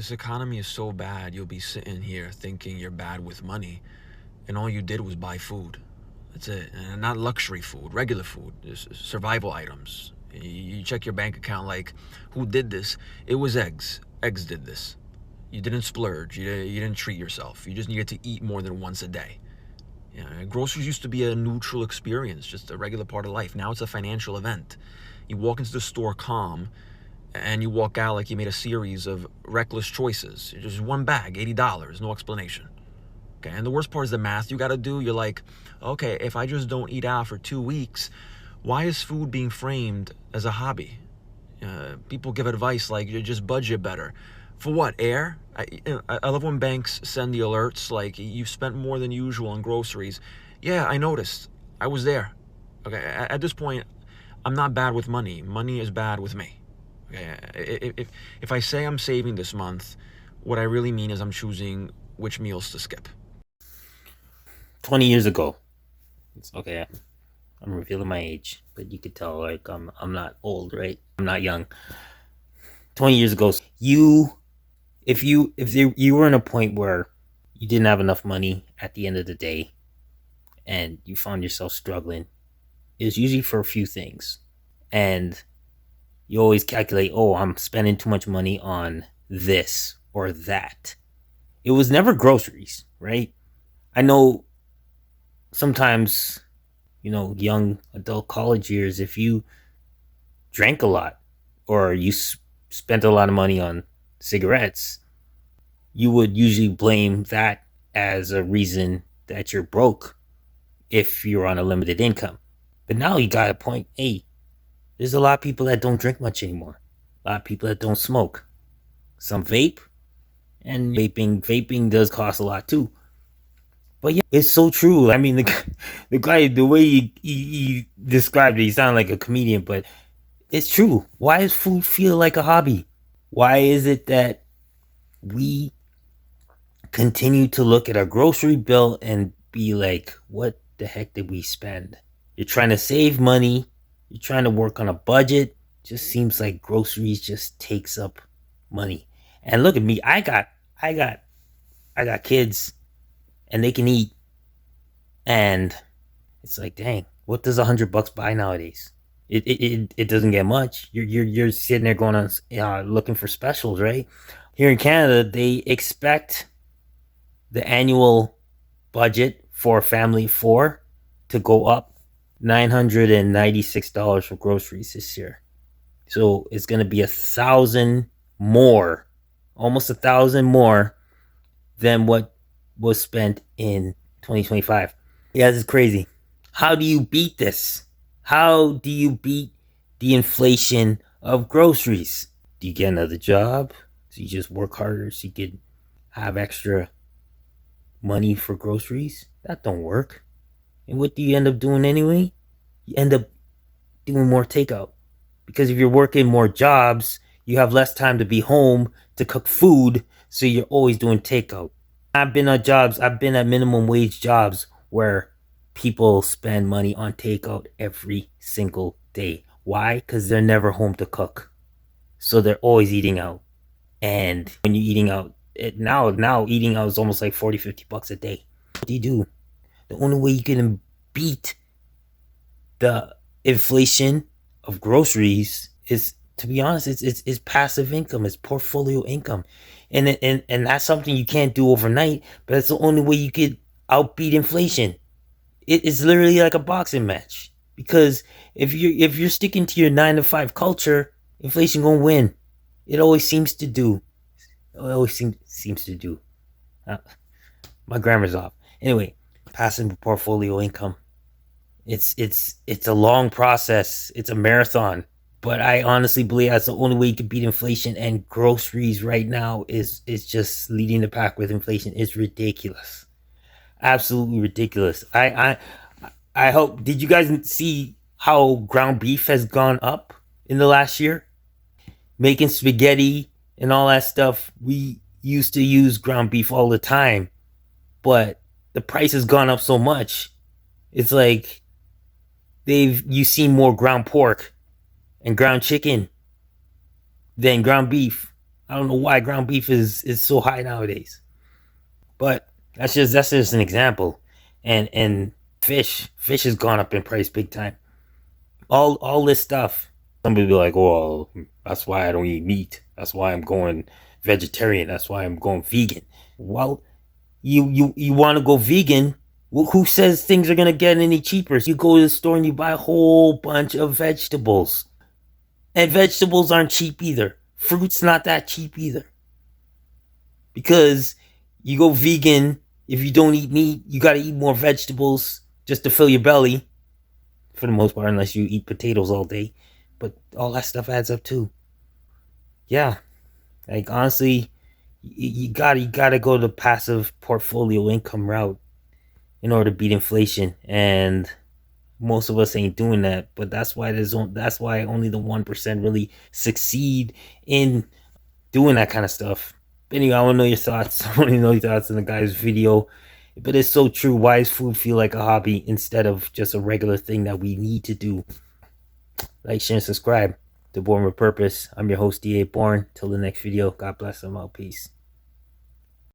This economy is so bad, you'll be sitting here thinking you're bad with money, and all you did was buy food. That's it. And not luxury food, regular food, just survival items. You check your bank account like, who did this? It was eggs. Eggs did this. You didn't splurge. You didn't treat yourself. You just needed to eat more than once a day. Groceries used to be a neutral experience, just a regular part of life. Now it's a financial event. You walk into the store calm, and you walk out like you made a series of reckless choices. Just one bag, $80, no explanation. Okay, and the worst part is the math you gotta do. You're like, okay, if I just don't eat out for 2 weeks, why is food being framed as a hobby? People give advice like, you just budget better. For what, air? I love when banks send the alerts like, you've spent more than usual on groceries. Yeah, I noticed. I was there. Okay, at this point, I'm not bad with money. Money is bad with me. Okay, if I say I'm saving this month, what I really mean is I'm choosing which meals to skip. 20 years ago. It's okay. I'm revealing my age, but you could tell like I'm not old, right? I'm not young. 20 years ago, you were in a point where you didn't have enough money at the end of the day and you found yourself struggling, it was usually for a few things. And you always calculate, oh, I'm spending too much money on this or that. It was never groceries, right? I know sometimes, young adult college years, if you drank a lot or you spent a lot of money on cigarettes, you would usually blame that as a reason that you're broke if you're on a limited income. But now you got a point, hey, there's a lot of people that don't drink much anymore. A lot of people that don't smoke. Some vape, and vaping does cost a lot too. But yeah, it's so true. I mean, the guy, the way he described it, he sounded like a comedian, but it's true. Why does food feel like a hobby? Why is it that we continue to look at our grocery bill and be like, what the heck did we spend? You're trying to save money. You're trying to work on a budget. Just seems like groceries just takes up money. And look at me. I got kids and they can eat. And it's like, dang, what does $100 buy nowadays? It doesn't get much. You're sitting there going on looking for specials, right? Here in Canada, they expect the annual budget for a family of four to go up $996 for groceries this year. So it's gonna be 1,000 more, almost 1,000 more than what was spent in 2025. Yeah, this is crazy. How do you beat this? How do you beat the inflation of groceries? Do you get another job? So you just work harder so you could have extra money for groceries? That don't work. And what do you end up doing anyway? You end up doing more takeout. Because if you're working more jobs, you have less time to be home to cook food, so you're always doing takeout. I've been at minimum wage jobs where people spend money on takeout every single day. Why? Because they're never home to cook. So they're always eating out. And when you're eating out, now eating out is almost like 40, $50 a day. What do you do? The only way you can beat the inflation of groceries is, to be honest, it's passive income, it's portfolio income. And that's something you can't do overnight, but that's the only way you could outbeat inflation. It's literally like a boxing match. Because if you're sticking to your 9 to 5 culture, inflation gonna win. It always seems to do. It always seems to do. Uh, my grammar's off. Anyway, passive portfolio income. It's a long process. It's a marathon. But I honestly believe that's the only way you can beat inflation. And groceries right now is just leading the pack with inflation. It's ridiculous, absolutely ridiculous. I hope. Did you guys see how ground beef has gone up in the last year? Making spaghetti and all that stuff. We used to use ground beef all the time, but the price has gone up so much. It's like you see more ground pork and ground chicken than ground beef. I don't know why ground beef is so high nowadays. But that's just an example. And fish has gone up in price big time. All this stuff. Some people be like, "Oh, that's why I don't eat meat. That's why I'm going vegetarian. That's why I'm going vegan." Well, you want to go vegan? Well, who says things are gonna get any cheaper? You go to the store and you buy a whole bunch of vegetables, and vegetables aren't cheap either. Fruit's not that cheap either, because you go vegan. If you don't eat meat, you got to eat more vegetables just to fill your belly, for the most part, unless you eat potatoes all day. But all that stuff adds up too. Yeah, like honestly, you gotta go the passive portfolio income route in order to beat inflation, and most of us ain't doing that. But that's why only the 1% really succeed in doing that kind of stuff. But anyway, I want to know your thoughts. I want to know your thoughts on the guy's video. But it's so true. Why does food feel like a hobby instead of just a regular thing that we need to do? Like, share, and subscribe to Born with Purpose. I'm your host, D.A. Bourne. Till the next video, God bless them all. Peace.